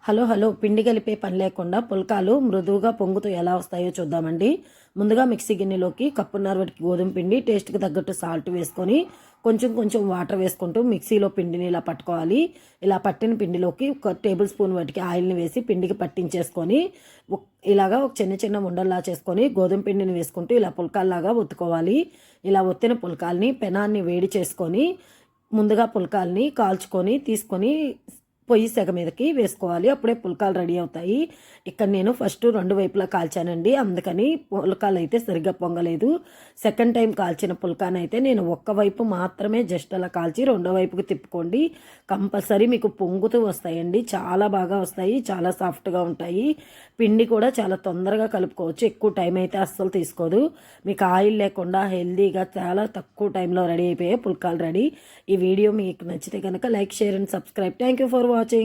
Hello hello పిండి కలిపే పని లేకుండా పుల్కాలు మృదువుగా పొంగుతూ ఎలా వస్తాయో చూద్దామండి. ముందుగా మిక్సీ గిన్నెలోకి కప్పున్నర వరకు గోధుమ పిండి, టేస్ట్కి తగ్గట్టు సాల్ట్ వేసుకొని కొంచెం కొంచెం వాటర్ వేసుకుంటూ మిక్సీలో పిండిని ఇలా పట్టుకోవాలి. ఇలా పట్టిన పిండిలోకి ఒక టేబుల్ స్పూన్ వాటికి ఆయిల్ని వేసి పిండికి పట్టించేసుకొని ఇలాగా ఒక చిన్న చిన్న ఉండల్లా చేసుకొని గోధుమ పిండిని వేసుకుంటూ ఇలా పుల్కాల్లాగా ఒత్తుకోవాలి. ఇలా ఒత్తిన పుల్కాల్ని పెనాన్ని వేడి చేసుకొని ముందుగా పుల్కాల్ని కాల్చుకొని తీసుకొని పొయ్యి సెగ మీదకి వేసుకోవాలి. అప్పుడే పుల్కాలు రెడీ అవుతాయి. ఇక్కడ నేను ఫస్ట్ 2 వైపులా కాల్చానండి, అందుకని పుల్కాలు అయితే సరిగ్గా పొంగలేదు. సెకండ్ టైం కాల్చిన పుల్కానైతే నేను ఒక్కవైపు మాత్రమే జస్ట్ అలా కాల్చి రెండో వైపుకి తిప్పుకోండి. కంపల్సరీ మీకు పొంగుతూ వస్తాయండి, చాలా బాగా వస్తాయి, చాలా సాఫ్ట్గా ఉంటాయి. పిండి కూడా చాలా తొందరగా కలుపుకోవచ్చు, ఎక్కువ టైం అయితే అస్సలు తీసుకోదు. మీకు ఆయిల్ లేకుండా హెల్దీగా చాలా తక్కువ టైంలో రెడీ అయిపోయాయి పుల్కాలు రెడీ. ఈ వీడియో మీకు నచ్చితే కనుక like, share and subscribe. Thank you for watching.